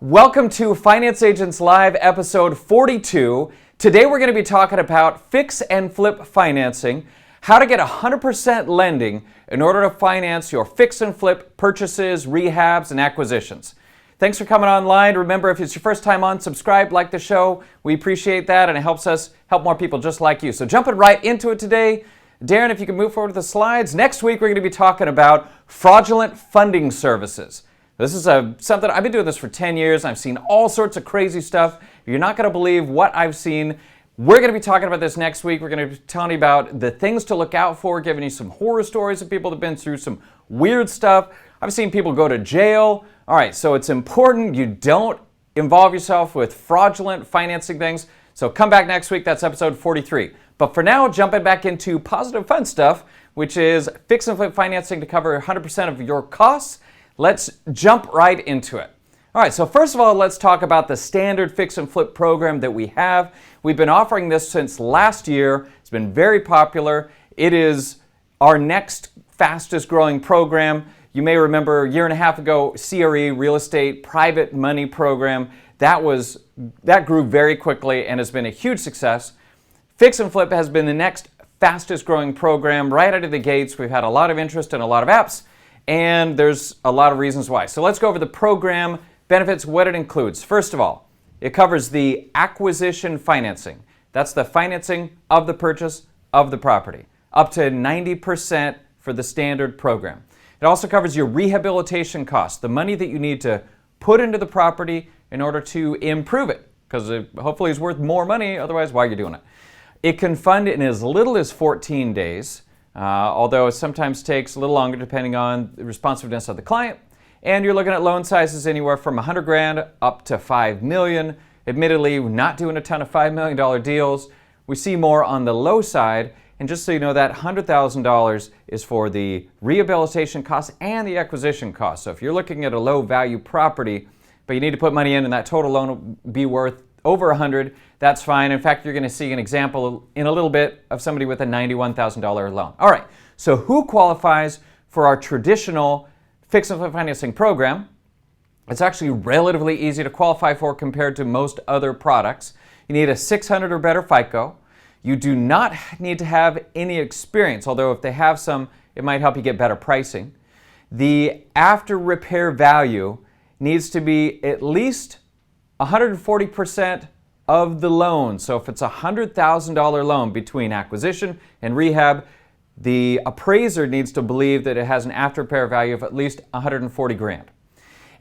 Welcome to Finance Agents Live, episode 42. Today we're going to be talking about fix and flip financing, how to get 100% lending in order to finance your fix and flip purchases, rehabs, and acquisitions. Thanks for coming online. Remember, if it's your first time on, subscribe, like the show. We appreciate that, and it helps us help more people just like you. So jumping right into it today, Darren, if you can move forward to the slides. Next week, we're going to be talking about fraudulent funding services. This is something, I've been doing this for 10 years. I've seen all sorts of crazy stuff. You're not going to believe what I've seen. We're going to be talking about this next week. We're going to be telling you about the things to look out for, giving you some horror stories of people that have been through some weird stuff. I've seen people go to jail. All right, so it's important you don't involve yourself with fraudulent financing things. So come back next week. That's episode 43. But for now, jumping back into positive fun stuff, which is fix and flip financing to cover 100% of your costs. Let's jump right into it. All right, so first of all, let's talk about the standard fix and flip program that we have. We've been offering this since last year. It's been very popular. It is our next fastest growing program. You may remember a year and a half ago, CRE, real estate, private money program. That grew very quickly and has been a huge success. Fix and flip has been the next fastest growing program right out of the gates. We've had a lot of interest in a lot of apps, and there's a lot of reasons why. So let's go over the program benefits, what it includes. First of all, it covers the acquisition financing. That's the financing of the purchase of the property, up to 90% for the standard program. It also covers your rehabilitation costs, the money that you need to put into the property in order to improve it, because it hopefully is worth more money, otherwise why are you doing it? It can fund in as little as 14 days. Although it sometimes takes a little longer depending on the responsiveness of the client. And you're looking at loan sizes anywhere from 100 grand up to 5 million. Admittedly, we're not doing a ton of $5 million deals. We see more on the low side. And just so you know, that $100,000 is for the rehabilitation costs and the acquisition costs. So if you're looking at a low value property, but you need to put money in and that total loan will be worth over 100, that's fine. In fact, you're going to see an example in a little bit of somebody with a $91,000 loan. All right, so who qualifies for our traditional fix and flip financing program? It's actually relatively easy to qualify for compared to most other products. You need a 600 or better FICO. You do not need to have any experience, although if they have some, it might help you get better pricing. The after repair value needs to be at least 140% of the loan. So if it's a $100,000 loan between acquisition and rehab, the appraiser needs to believe that it has an after repair value of at least 140 grand.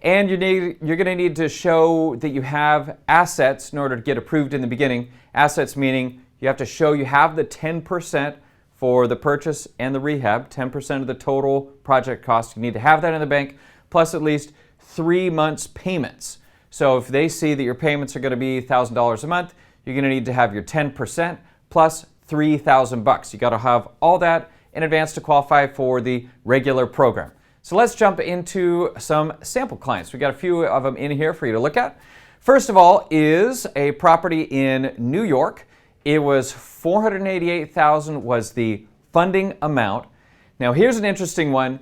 And you're going to need to show that you have assets in order to get approved in the beginning. Assets meaning you have to show you have the 10% for the purchase and the rehab, 10% of the total project cost. You need to have that in the bank, plus at least 3 months payments. So if they see that your payments are going to be $1,000 a month, you're going to need to have your 10% plus $3,000. You got to have all that in advance to qualify for the regular program. So let's jump into some sample clients. We got a few of them in here for you to look at. First of all is a property in New York. It was $488,000 was the funding amount. Now here's an interesting one.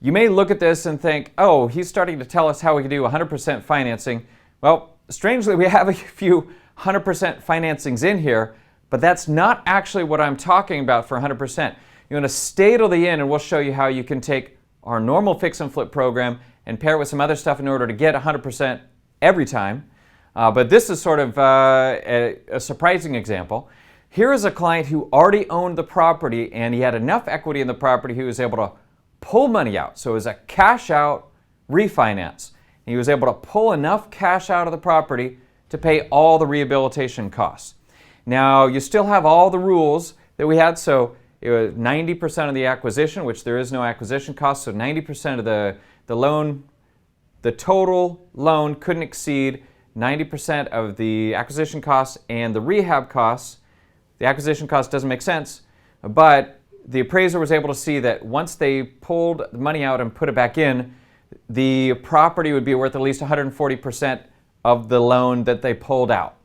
You may look at this and think, oh, he's starting to tell us how we can do 100% financing. Well, strangely, we have a few 100% financings in here, but that's not actually what I'm talking about for 100%. You're going to stay till the end, and we'll show you how you can take our normal fix and flip program and pair it with some other stuff in order to get 100% every time. But this is sort of a surprising example. Here is a client who already owned the property, and he had enough equity in the property he was able to pull money out. So it was a cash out refinance. He was able to pull enough cash out of the property to pay all the rehabilitation costs. Now, you still have all the rules that we had. So it was 90% of the acquisition, which there is no acquisition cost. So 90% of the loan, the total loan couldn't exceed 90% of the acquisition costs and the rehab costs. The acquisition cost doesn't make sense, but the appraiser was able to see that once they pulled the money out and put it back in, the property would be worth at least 140% of the loan that they pulled out.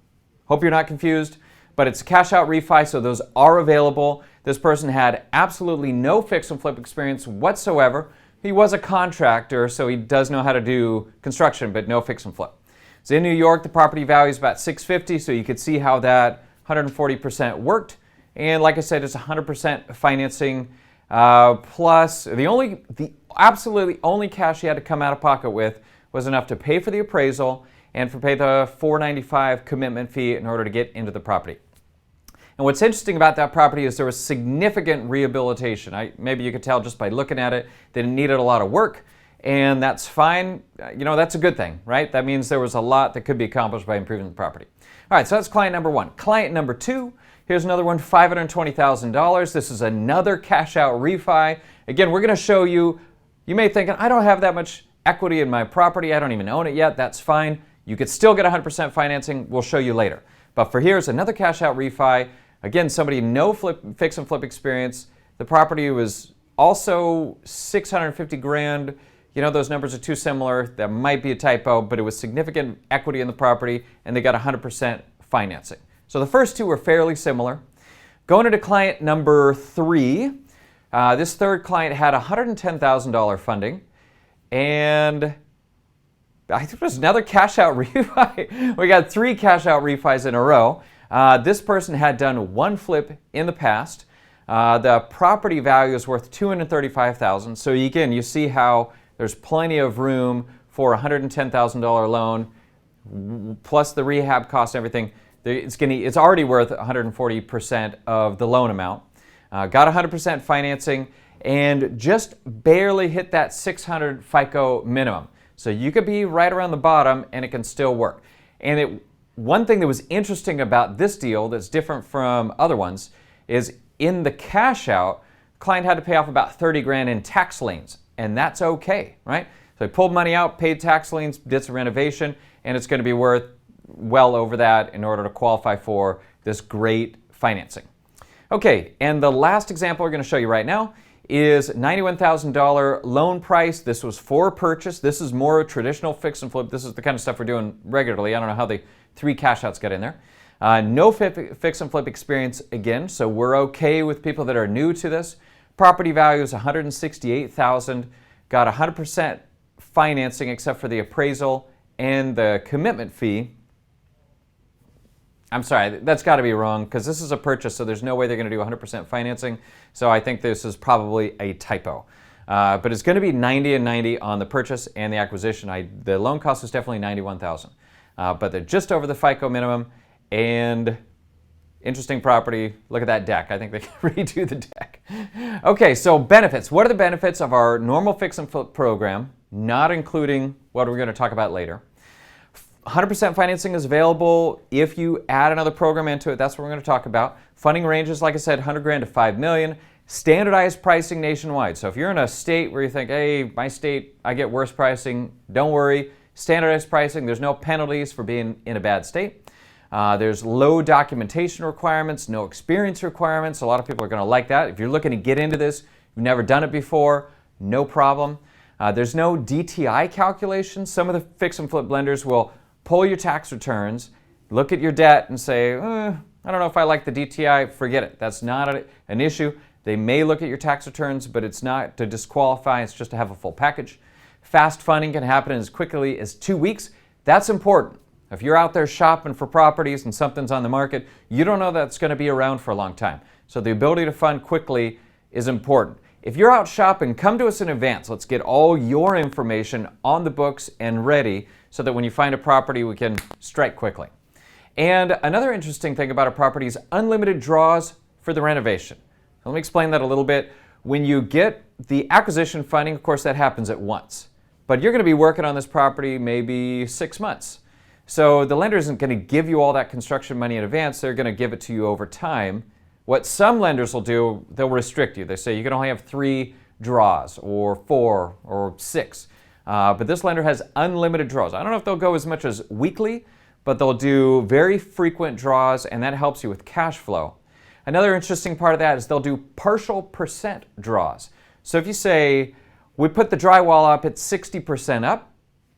Hope you're not confused, but it's a cash out refi, so those are available. This person had absolutely no fix and flip experience whatsoever. He was a contractor, so he does know how to do construction, but no fix and flip. So in New York, the property value is about $650, so you could see how that 140% worked. And like I said, it's 100% financing, plus the absolutely only cash you had to come out of pocket with was enough to pay for the appraisal and pay the $495 commitment fee in order to get into the property. And what's interesting about that property is there was significant rehabilitation. Maybe you could tell just by looking at it that it needed a lot of work, and that's fine. That's a good thing, right? That means there was a lot that could be accomplished by improving the property. All right, so that's client number one. Client number two, here's another one, $520,000. This is another cash out refi. Again, we're going to show you, you may think, I don't have that much equity in my property. I don't even own it yet. That's fine. You could still get 100% financing. We'll show you later. But for here's another cash out refi. Again, somebody no fix and flip experience. The property was also $650,000. Those numbers are too similar. That might be a typo, but it was significant equity in the property, and they got 100% financing. So the first two were fairly similar. Going into client number three, this third client had $110,000 funding, and I think it was another cash out refi. We got 3 cash out refis in a row. This person had done one flip in the past. The property value is worth $235,000. So again, you see how there's plenty of room for a $110,000 loan, plus the rehab costs and everything. It's already worth 140% of the loan amount. Got 100% financing and just barely hit that 600 FICO minimum. So you could be right around the bottom and it can still work. And one thing that was interesting about this deal that's different from other ones is in the cash out, client had to pay off about $30,000 in tax liens, and that's okay, right? So he pulled money out, paid tax liens, did some renovation, and it's going to be worth well over that in order to qualify for this great financing. Okay, and the last example we're going to show you right now is $91,000 loan price. This was for purchase. This is more traditional fix and flip. This is the kind of stuff we're doing regularly. I don't know how the 3 cash outs got in there. No fix and flip experience again, so we're okay with people that are new to this. Property value is $168,000. Got 100% financing except for the appraisal and the commitment fee. I'm sorry, that's got to be wrong because this is a purchase, so there's no way they're going to do 100% financing. So I think this is probably a typo. But it's going to be 90 and 90 on the purchase and the acquisition. The loan cost is definitely $91,000. But they're just over the FICO minimum, and interesting property. Look at that deck. I think they can redo the deck. Okay, so benefits. What are the benefits of our normal fix and flip program, not including what we're going to talk about later? 100% financing is available if you add another program into it. That's what we're going to talk about. Funding ranges, like I said, $100,000 to $5 million. Standardized pricing nationwide. So if you're in a state where you think, hey, my state, I get worse pricing, don't worry. Standardized pricing, there's no penalties for being in a bad state. There's low documentation requirements, no experience requirements. A lot of people are going to like that. If you're looking to get into this, you've never done it before, no problem. There's no DTI calculation. Some of the fix and flip lenders will pull your tax returns, look at your debt and say, I don't know if I like the DTI, forget it. That's not an issue. They may look at your tax returns, but it's not to disqualify, it's just to have a full package. Fast funding can happen as quickly as 2 weeks. That's important. If you're out there shopping for properties and something's on the market, you don't know that's going to be around for a long time. So the ability to fund quickly is important. If you're out shopping, come to us in advance. Let's get all your information on the books and ready so that when you find a property, we can strike quickly. And another interesting thing about a property is unlimited draws for the renovation. Let me explain that a little bit. When you get the acquisition funding, of course, that happens at once. But you're going to be working on this property maybe 6 months. So the lender isn't going to give you all that construction money in advance. They're going to give it to you over time. What some lenders will do, they'll restrict you. They say you can only have 3 draws or 4 or 6. But this lender has unlimited draws. I don't know if they'll go as much as weekly, but they'll do very frequent draws, and that helps you with cash flow. Another interesting part of that is they'll do partial percent draws. So if you say, we put the drywall up at 60% up,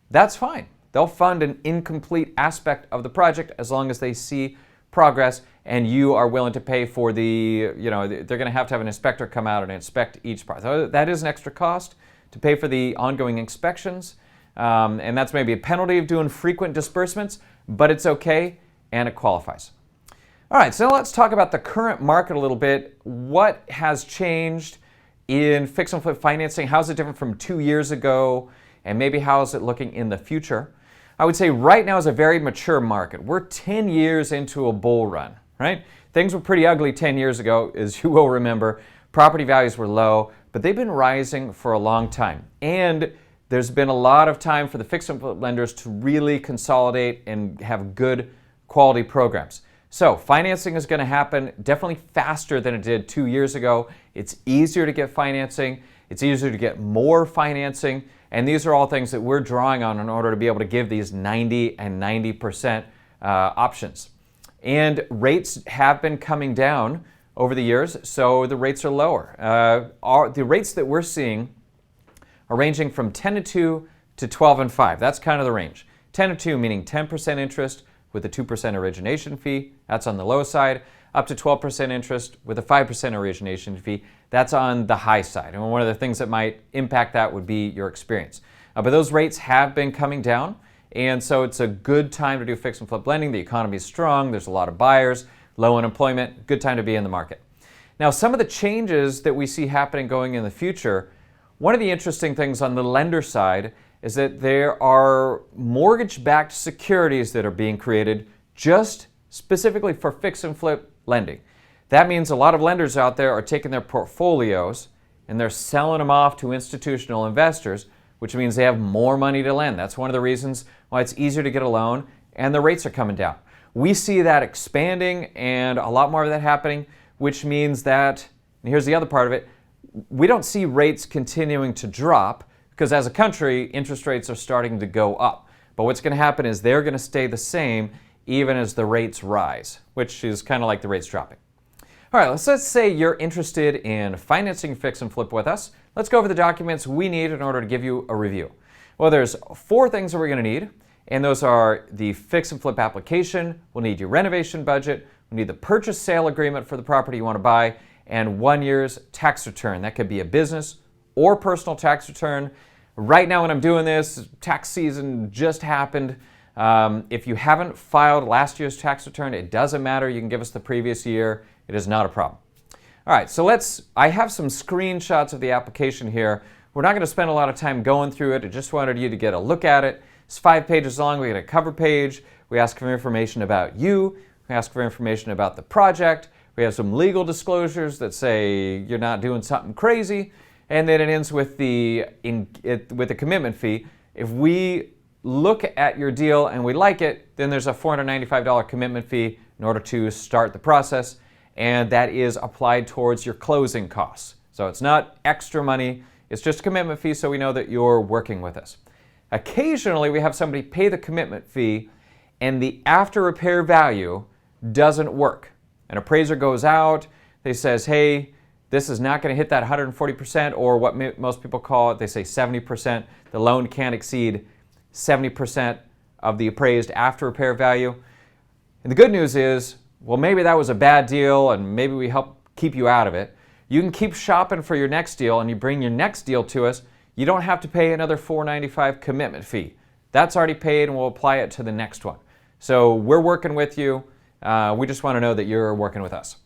that's fine. They'll fund an incomplete aspect of the project as long as they see progress and you are willing to pay for they're going to have an inspector come out and inspect each part. So that is an extra cost to pay for the ongoing inspections, and that's maybe a penalty of doing frequent disbursements, but it's okay and it qualifies. All right, so now let's talk about the current market a little bit. What has changed in fix and flip financing? How's it different from 2 years ago? And maybe how is it looking in the future? I would say right now is a very mature market. We're 10 years into a bull run, right? Things were pretty ugly 10 years ago, as you will remember. Property values were low, but they've been rising for a long time. And there's been a lot of time for the fix and flip lenders to really consolidate and have good quality programs. So financing is going to happen definitely faster than it did 2 years ago. It's easier to get financing. It's easier to get more financing. And these are all things that we're drawing on in order to be able to give these 90 and 90% options. And rates have been coming down over the years, so the rates are lower. The rates that we're seeing are ranging from 10 and 2 to 12 and 5. That's kind of the range. 10 and 2 meaning 10% interest with a 2% origination fee. That's on the low side. Up to 12% interest with a 5% origination fee. That's on the high side. And one of the things that might impact that would be your experience. But those rates have been coming down, and so it's a good time to do fix and flip lending. The economy is strong. There's a lot of buyers, low unemployment, good time to be in the market. Now, some of the changes that we see happening going in the future, one of the interesting things on the lender side is that there are mortgage-backed securities that are being created just specifically for fix and flip lending. That means a lot of lenders out there are taking their portfolios and they're selling them off to institutional investors, which means they have more money to lend. That's one of the reasons why it's easier to get a loan and the rates are coming down. We see that expanding and a lot more of that happening, which means that, and here's the other part of it, we don't see rates continuing to drop because as a country, interest rates are starting to go up. But what's going to happen is they're going to stay the same even as the rates rise, which is kind of like the rates dropping. All right, let's say you're interested in financing fix and flip with us. Let's go over the documents we need in order to give you a review. Well, there's 4 things that we're going to need, and those are the fix and flip application, we'll need your renovation budget, we'll need the purchase sale agreement for the property you want to buy, and 1 year's tax return. That could be a business or personal tax return. Right now when I'm doing this, tax season just happened. If you haven't filed last year's tax return, it doesn't matter. You can give us the previous year. It is not a problem. All right, so I have some screenshots of the application here. We're not going to spend a lot of time going through it. I just wanted you to get a look at it. It's 5 pages long. We get a cover page. We ask for information about you. We ask for information about the project. We have some legal disclosures that say you're not doing something crazy. And then it ends with the commitment fee. If we look at your deal and we like it, then there's a $495 commitment fee in order to start the process, and that is applied towards your closing costs. So it's not extra money, it's just a commitment fee so we know that you're working with us. Occasionally we have somebody pay the commitment fee and the after repair value doesn't work. An appraiser goes out, they says, hey, this is not going to hit that 140%, or what most people call it, they say 70%. The loan can't exceed 70% of the appraised after repair value. And the good news is, well, maybe that was a bad deal and maybe we help keep you out of it. You can keep shopping for your next deal and you bring your next deal to us. You don't have to pay another $495 commitment fee. That's already paid and we'll apply it to the next one. So we're working with you. We just want to know that you're working with us.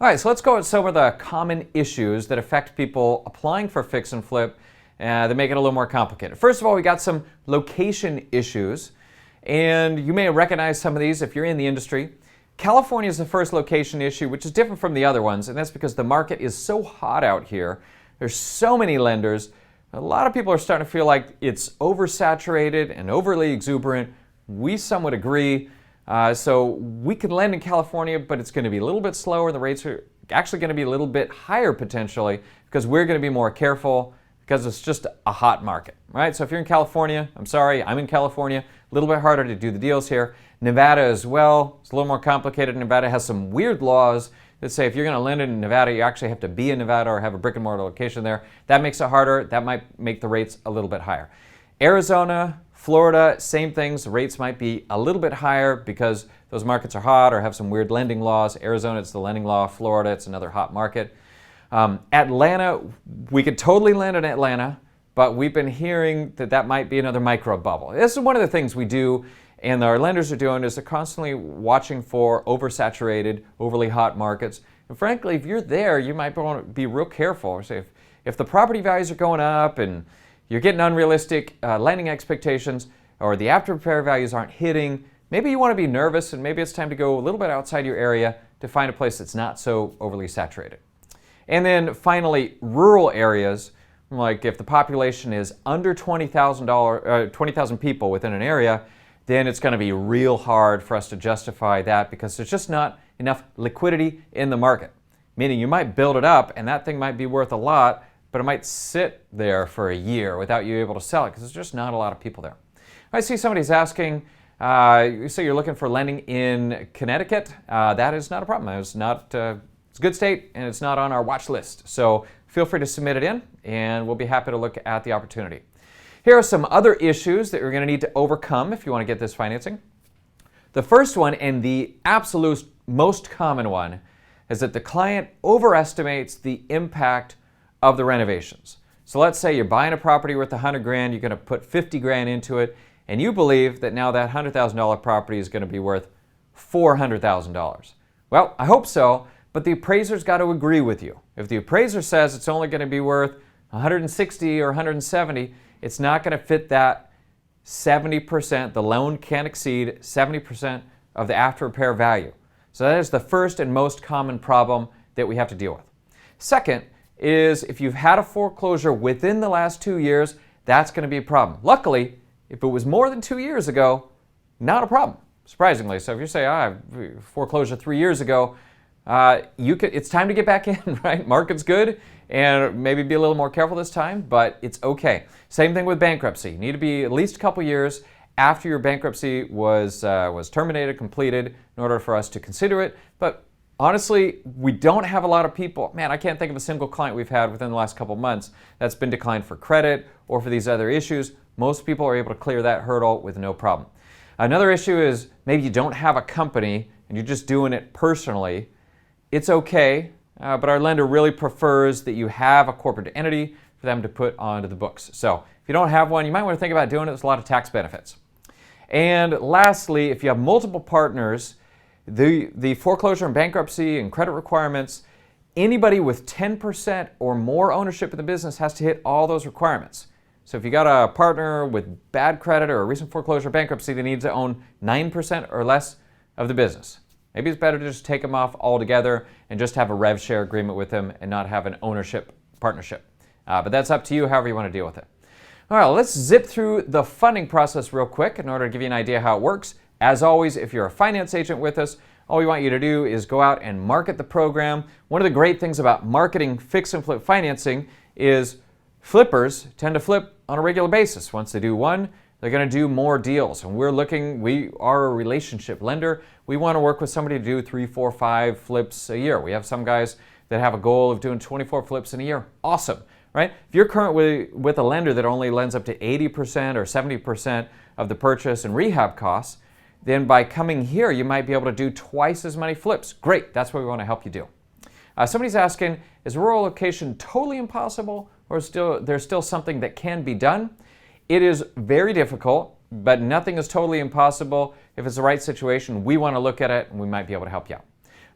All right, so let's go with some of the common issues that affect people applying for fix and flip that make it a little more complicated. First of all, we got some location issues, and you may recognize some of these if you're in the industry. California is the first location issue, which is different from the other ones, and that's because the market is so hot out here. There's so many lenders. A lot of people are starting to feel like it's oversaturated and overly exuberant. We somewhat agree. So we can lend in California, but it's going to be a little bit slower. The rates are actually going to be a little bit higher potentially because we're going to be more careful because it's just a hot market, right? So if you're in California, I'm sorry, I'm in California, a little bit harder to do the deals here. Nevada as well, it's a little more complicated. Nevada has some weird laws that say if you're going to lend in Nevada, you actually have to be in Nevada or have a brick and mortar location there. That makes it harder. That might make the rates a little bit higher. Arizona, Florida, same things. The rates might be a little bit higher because those markets are hot or have some weird lending laws. Arizona, it's the lending law. Florida, it's another hot market. Atlanta, we could totally lend in Atlanta, but we've been hearing that that might be another micro bubble. This is one of the things we do and our lenders are doing is they're constantly watching for oversaturated, overly hot markets. And frankly, if you're there, you might want to be real careful. Say if the property values are going up and you're getting unrealistic lending expectations or the after repair values aren't hitting, maybe you want to be nervous and maybe it's time to go a little bit outside your area to find a place that's not so overly saturated. And then finally, rural areas, like if the population is under 20,000 people within an area, then it's going to be real hard for us to justify that because there's just not enough liquidity in the market. Meaning you might build it up and that thing might be worth a lot, but it might sit there for a year without you able to sell it because there's just not a lot of people there. I see somebody's asking, you say you're looking for lending in Connecticut. That is not a problem. It's a good state and it's not on our watch list. So feel free to submit it in and we'll be happy to look at the opportunity. Here are some other issues that you're going to need to overcome if you want to get this financing. The first one, and the absolute most common one, is that the client overestimates the impact of the renovations. So let's say you're buying a property worth $100,000, you're going to put $50,000 into it, and you believe that now that $100,000 property is going to be worth $400,000. Well, I hope so, but the appraiser's got to agree with you. If the appraiser says it's only going to be worth $160,000 or $170,000, it's not going to fit that 70%. The loan can't exceed 70% of the after repair value. So that is the first and most common problem that we have to deal with. Second is if you've had a foreclosure within the last 2 years, that's going to be a problem. Luckily, if it was more than 2 years ago, not a problem, surprisingly. So if you say, I foreclosure 3 years ago, it's time to get back in, right? Market's good, and maybe be a little more careful this time, but it's okay. Same thing with bankruptcy. You need to be at least a couple years after your bankruptcy was terminated, completed, in order for us to consider it. But honestly, we don't have a lot of people. Man, I can't think of a single client we've had within the last couple months that's been declined for credit or for these other issues. Most people are able to clear that hurdle with no problem. Another issue is maybe you don't have a company and you're just doing it personally. It's okay, but our lender really prefers that you have a corporate entity for them to put onto the books. So if you don't have one, you might want to think about doing it. There's a lot of tax benefits. And lastly, if you have multiple partners, the foreclosure and bankruptcy and credit requirements, anybody with 10% or more ownership in the business has to hit all those requirements. So if you got a partner with bad credit or a recent foreclosure or bankruptcy that needs to own 9% or less of the business, maybe it's better to just take them off altogether and just have a rev share agreement with them and not have an ownership partnership. But that's up to you, however you want to deal with it. All right, let's zip through the funding process real quick in order to give you an idea how it works. As always, if you're a finance agent with us, all we want you to do is go out and market the program. One of the great things about marketing fix and flip financing is flippers tend to flip on a regular basis. Once they do one, they're going to do more deals. And we are a relationship lender. We want to work with somebody to do 3, 4, 5 flips a year. We have some guys that have a goal of doing 24 flips in a year. Awesome, right? If you're currently with a lender that only lends up to 80% or 70% of the purchase and rehab costs, then by coming here, you might be able to do twice as many flips. Great, that's what we want to help you do. Somebody's asking, is rural location totally impossible or there's still something that can be done? It is very difficult, but nothing is totally impossible. If it's the right situation, we want to look at it and we might be able to help you out.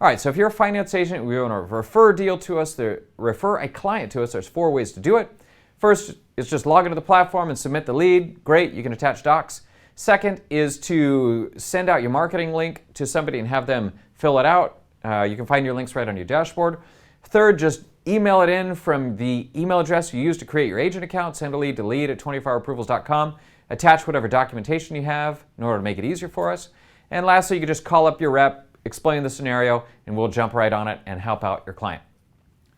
All right, so if you're a finance agent, we want to refer a deal to us, refer a client to us, there's 4 ways to do it. First is just log into the platform and submit the lead. Great, you can attach docs. Second is to send out your marketing link to somebody and have them fill it out. You can find your links right on your dashboard. Third, just email it in from the email address you use to create your agent account. Send a lead to lead@24houраpprovals.com. Attach whatever documentation you have in order to make it easier for us. And lastly, you can just call up your rep, explain the scenario, and we'll jump right on it and help out your client.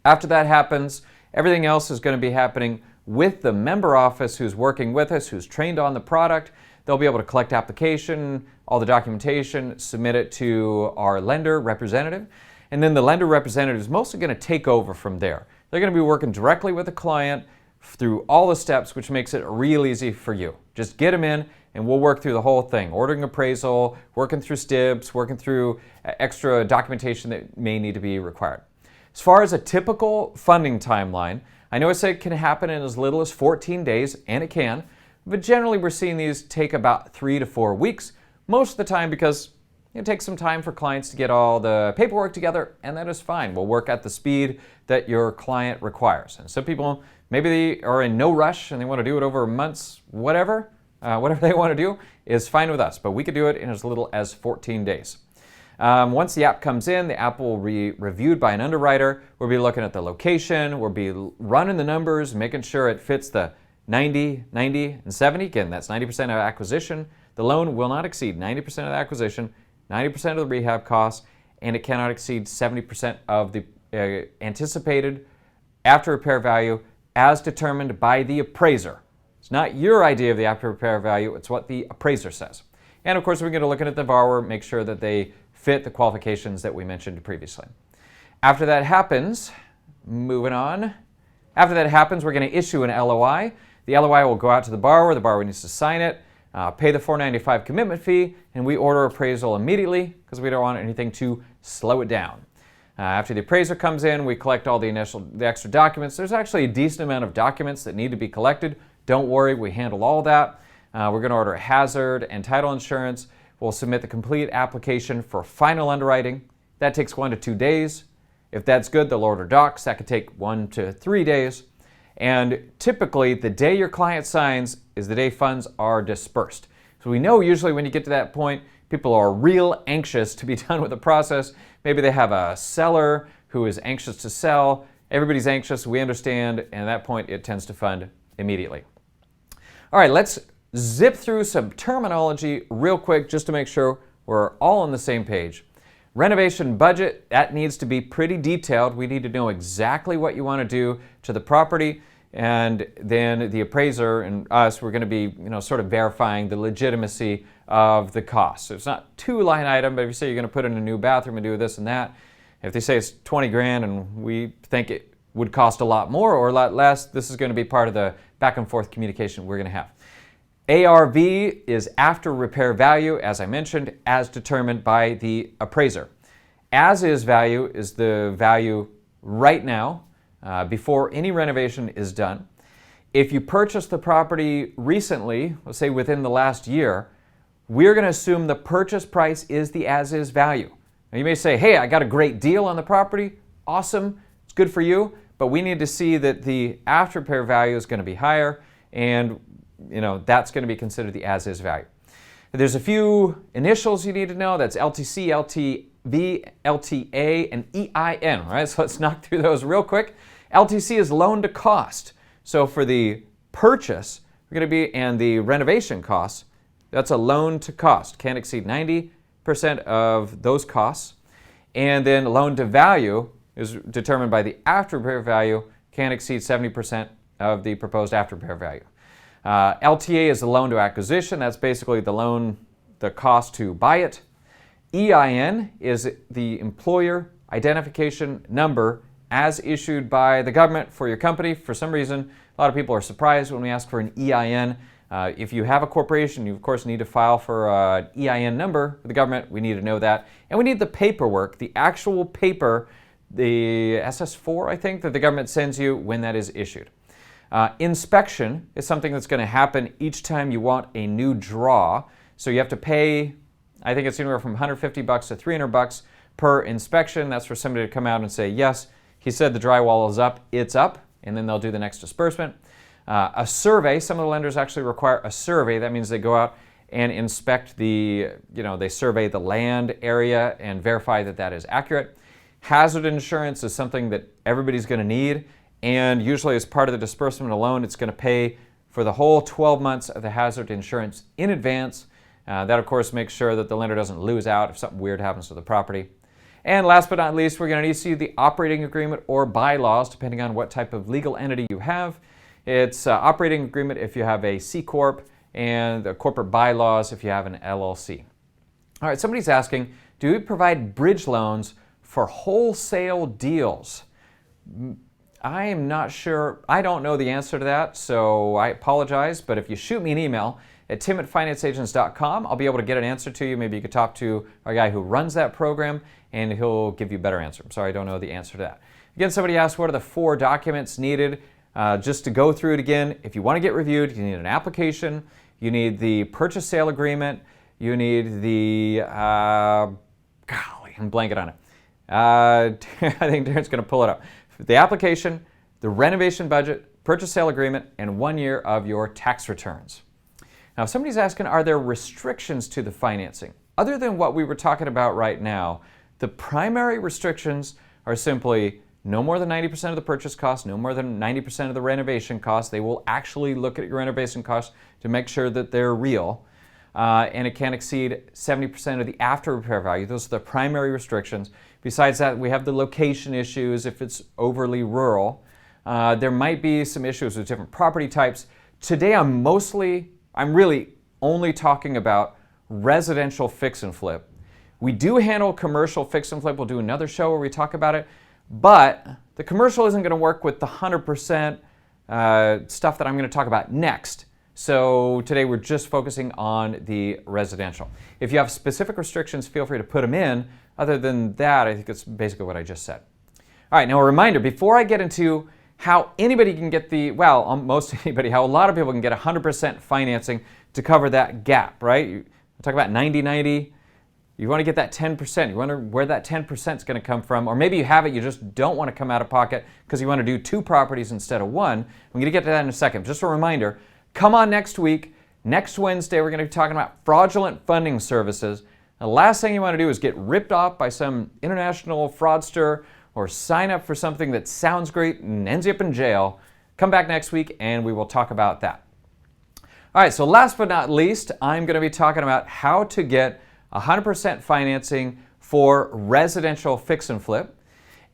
After that happens, everything else is going to be happening with the member office who's working with us, who's trained on the product. They'll be able to collect application, all the documentation, submit it to our lender representative, and then the lender representative is mostly going to take over from there. They're going to be working directly with the client through all the steps, which makes it real easy for you. Just get them in and we'll work through the whole thing, ordering appraisal, working through STIPs, working through extra documentation that may need to be required. As far as a typical funding timeline, I know I said it can happen in as little as 14 days, and it can, but generally we're seeing these take about 3 to 4 weeks, most of the time because it takes some time for clients to get all the paperwork together, and that is fine. We'll work at the speed that your client requires. And some people, maybe they are in no rush and they want to do it over months, whatever they want to do is fine with us, but we could do it in as little as 14 days. Once the app comes in, the app will be reviewed by an underwriter. We'll be looking at the location. We'll be running the numbers, making sure it fits the 90, 90, and 70. Again, that's 90% of acquisition. The loan will not exceed 90% of the acquisition, 90% of the rehab costs, and it cannot exceed 70% of the anticipated after repair value as determined by the appraiser. It's not your idea of the after repair value, it's what the appraiser says. And of course, we're going to look at the borrower, make sure that they fit the qualifications that we mentioned previously. After that happens, moving on, after that happens, we're going to issue an LOI. The LOI will go out to the borrower needs to sign it, pay the $495 commitment fee, and we order appraisal immediately because we don't want anything to slow it down. After the appraiser comes in, we collect all the extra documents. There's actually a decent amount of documents that need to be collected. Don't worry, we handle all that. We're going to order hazard and title insurance. We'll submit the complete application for final underwriting. That takes 1 to 2 days. If that's good, they'll order docs. That could take 1 to 3 days. And typically, the day your client signs is the day funds are dispersed. So we know usually when you get to that point, people are real anxious to be done with the process. Maybe they have a seller who is anxious to sell. Everybody's anxious, we understand, and at that point it tends to fund immediately. All right, let's zip through some terminology real quick just to make sure we're all on the same page. Renovation budget, that needs to be pretty detailed. We need to know exactly what you want to do to the property, and then the appraiser and us, we're going to be sort of verifying the legitimacy of the cost. So it's not too line item, but if you say you're going to put in a new bathroom and do this and that, if they say it's 20 grand and we think it would cost a lot more or a lot less, this is going to be part of the back and forth communication we're going to have. ARV is after repair value, as I mentioned, as determined by the appraiser. As is value is the value right now, before any renovation is done. If you purchased the property recently, let's say within the last year, we're going to assume the purchase price is the as-is value. Now you may say, hey, I got a great deal on the property. Awesome. It's good for you. But we need to see that the after repair value is going to be higher, and that's going to be considered the as-is value. There's a few initials you need to know. That's LTC, LTV, LTA, and EIN, right? So let's knock through those real quick. LTC is loan to cost. So for the purchase, we're going to be, and the renovation costs, that's a loan to cost. Can't exceed 90% of those costs. And then loan to value is determined by the after repair value, can't exceed 70% of the proposed after repair value. LTA is the loan to acquisition. That's basically the loan, the cost to buy it. EIN is the employer identification number as issued by the government for your company. For some reason, a lot of people are surprised when we ask for an EIN. If you have a corporation, you of course need to file for an EIN number with the government. We need to know that. And we need the paperwork, the actual paper, the SS4, I think, that the government sends you when that is issued. Inspection is something that's going to happen each time you want a new draw. So you have to pay, I think it's anywhere from $150 to $300 per inspection. That's for somebody to come out and say, yes, he said the drywall is up, it's up, and then they'll do the next disbursement. A survey, some of the lenders actually require a survey. That means they go out and inspect they survey the land area and verify that that is accurate. Hazard insurance is something that everybody's going to need. And usually as part of the disbursement alone, it's going to pay for the whole 12 months of the hazard insurance in advance. That, of course, makes sure that the lender doesn't lose out if something weird happens to the property. And last but not least, we're going to need to see the operating agreement or bylaws, depending on what type of legal entity you have. It's operating agreement if you have a C Corp, and the corporate bylaws if you have an LLC. All right, somebody's asking, do we provide bridge loans for wholesale deals? I am not sure. I don't know the answer to that, so I apologize. But if you shoot me an email at tim@financeagents.com, I'll be able to get an answer to you. Maybe you could talk to a guy who runs that program, and he'll give you a better answer. I'm sorry, I don't know the answer to that. Again, somebody asked, what are the 4 documents needed? Just to go through it again, if you want to get reviewed, you need an application, you need the purchase sale agreement, you need the, golly, I'm blanking on it. I think Darren's going to pull it up. The application, the renovation budget, purchase sale agreement, and 1 year of your tax returns. Now, if somebody's asking, are there restrictions to the financing? Other than what we were talking about right now, the primary restrictions are simply no more than 90% of the purchase cost, no more than 90% of the renovation cost. They will actually look at your renovation costs to make sure that they're real. And it can't exceed 70% of the after repair value. Those are the primary restrictions. Besides that, we have the location issues if it's overly rural. There might be some issues with different property types. Today I'm really only talking about residential fix and flip. We do handle commercial fix and flip. We'll do another show where we talk about it. But the commercial isn't going to work with the 100% stuff that I'm going to talk about next. So today we're just focusing on the residential. If you have specific restrictions, feel free to put them in. Other than that, I think it's basically what I just said. All right, now a reminder, before I get into how anybody can get most anybody, how a lot of people can get 100% financing to cover that gap, right? You talk about 90-90. You want to get that 10%. You wonder where that 10% is going to come from. Or maybe you have it, you just don't want to come out of pocket because you want to do 2 properties instead of 1. I'm going to get to that in a second. Just a reminder, come on next week. Next Wednesday, we're going to be talking about fraudulent funding services. The last thing you want to do is get ripped off by some international fraudster or sign up for something that sounds great and ends you up in jail. Come back next week and we will talk about that. All right, so last but not least, I'm going to be talking about how to get 100% financing for residential fix and flip.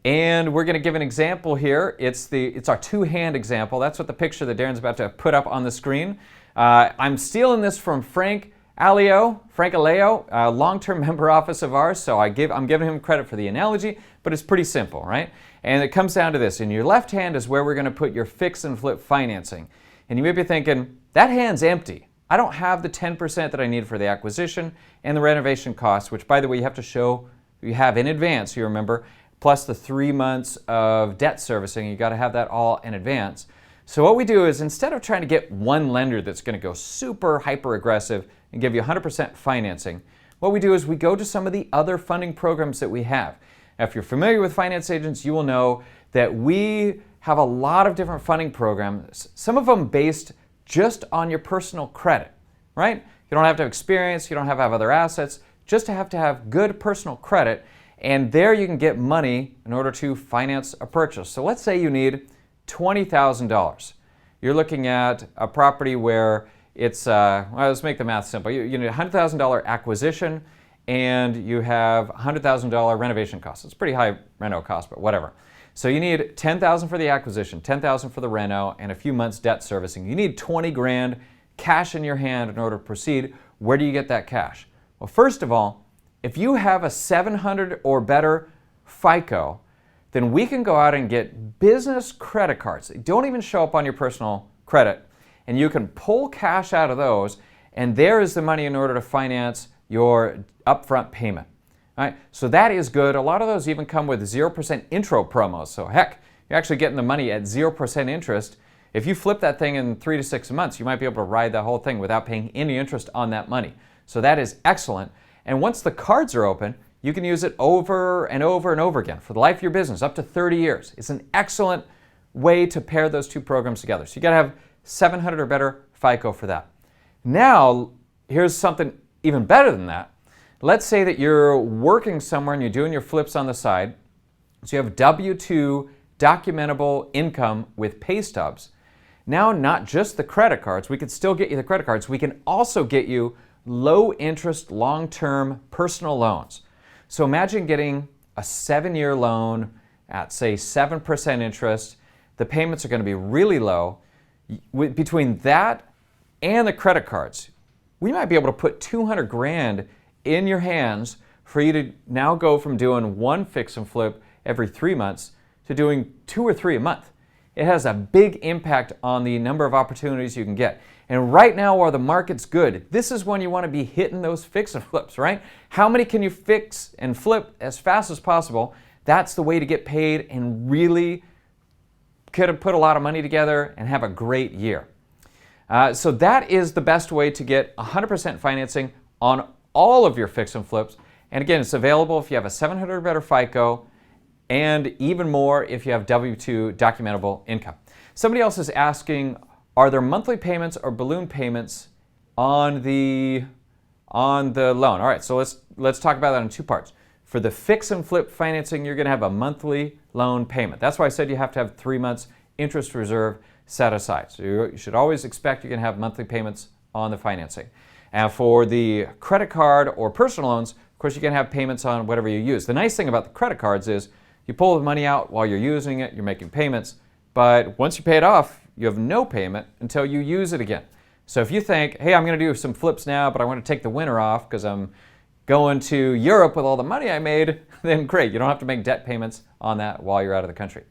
And we're going to give an example here. It's our 2-hand example. That's what the picture that Darren's about to put up on the screen. I'm stealing this from Frank Aleo, a long-term member office of ours, so I'm giving him credit for the analogy, but it's pretty simple, right? And it comes down to this. In your left hand is where we're going to put your fix and flip financing. And you may be thinking, that hand's empty. I don't have the 10% that I need for the acquisition and the renovation costs, which, by the way, you have to show you have in advance, you remember, plus the 3 months of debt servicing. You got to have that all in advance. So what we do is, instead of trying to get one lender that's going to go super hyper aggressive and give you 100% financing, what we do is we go to some of the other funding programs that we have. Now, if you're familiar with finance agents, you will know that we have a lot of different funding programs, some of them based just on your personal credit, right? You don't have to have experience, you don't have to have other assets, just have to have good personal credit, and there you can get money in order to finance a purchase. So let's say you need $20,000. You're looking at a property where it's, let's make the math simple. You need a $100,000 acquisition and you have $100,000 renovation costs. It's pretty high reno cost, but whatever. So you need $10,000 for the acquisition, $10,000 for the reno, and a few months debt servicing. You need 20 grand cash in your hand in order to proceed. Where do you get that cash? Well, first of all, if you have a 700 or better FICO, then we can go out and get business credit cards. They don't even show up on your personal credit, and you can pull cash out of those, and there is the money in order to finance your upfront payment. All right, so that is good. A lot of those even come with 0% intro promos. So heck, you're actually getting the money at 0% interest. If you flip that thing in 3 to 6 months, you might be able to ride the whole thing without paying any interest on that money. So that is excellent. And once the cards are open, you can use it over and over and over again for the life of your business, up to 30 years. It's an excellent way to pair those two programs together. So you got to have 700 or better FICO for that. Now, here's something even better than that. Let's say that you're working somewhere and you're doing your flips on the side. So you have W-2 documentable income with pay stubs. Now, not just the credit cards. We could still get you the credit cards. We can also get you low interest, long-term personal loans. So imagine getting a 7-year loan at, say, 7% interest. The payments are going to be really low. Between that and the credit cards, we might be able to put 200 grand in your hands for you to now go from doing 1 fix and flip every 3 months to doing 2 or 3 a month. It has a big impact on the number of opportunities you can get. And right now, while the market's good, this is when you want to be hitting those fix and flips, right? How many can you fix and flip as fast as possible? That's the way to get paid and really could have put a lot of money together and have a great year. So that is the best way to get 100% financing on all of your fix and flips. And again, it's available if you have a 700 or better FICO, and even more if you have W-2 documentable income. Somebody else is asking, are there monthly payments or balloon payments on the loan? All right, so let's talk about that in two parts. For the fix and flip financing, you're going to have a monthly loan payment. That's why I said you have to have 3 months interest reserve set aside. So you should always expect you're going to have monthly payments on the financing. And for the credit card or personal loans, of course, you can have payments on whatever you use. The nice thing about the credit cards is you pull the money out while you're using it, you're making payments, but once you pay it off, you have no payment until you use it again. So if you think, hey, I'm going to do some flips now, but I want to take the winter off because I'm going to Europe with all the money I made, then great. You don't have to make debt payments on that while you're out of the country.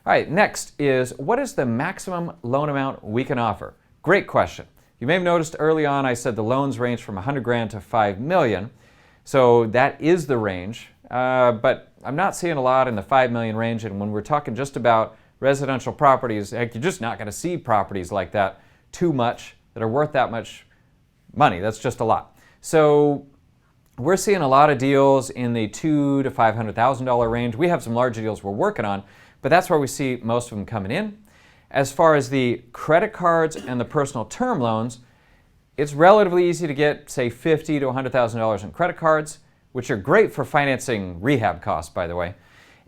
All right, next is, what is the maximum loan amount we can offer? Great question. You may have noticed early on I said the loans range from 100 grand to 5 million. So that is the range, but I'm not seeing a lot in the 5 million range. And when we're talking just about residential properties, heck, you're just not going to see properties like that too much that are worth that much money. That's just a lot. So we're seeing a lot of deals in the $200,000 to $500,000 range. We have some larger deals we're working on, but that's where we see most of them coming in. As far as the credit cards and the personal term loans, it's relatively easy to get, say, $50,000 to $100,000 in credit cards, which are great for financing rehab costs, by the way.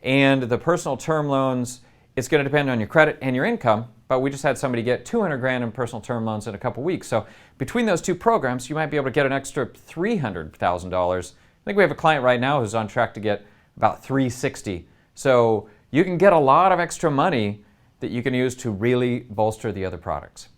And the personal term loans, it's going to depend on your credit and your income, but we just had somebody get 200 grand in personal term loans in a couple weeks. So between those two programs, you might be able to get an extra $300,000. I think we have a client right now who's on track to get about $360,000. So you can get a lot of extra money that you can use to really bolster the other products.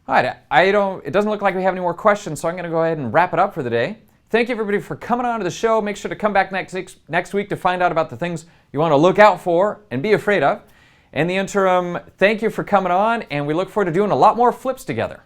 All right, it doesn't look like we have any more questions, so I'm going to go ahead and wrap it up for the day. Thank you, everybody, for coming on to the show. Make sure to come back next week to find out about the things you want to look out for and be afraid of. In the interim, thank you for coming on, and we look forward to doing a lot more flips together.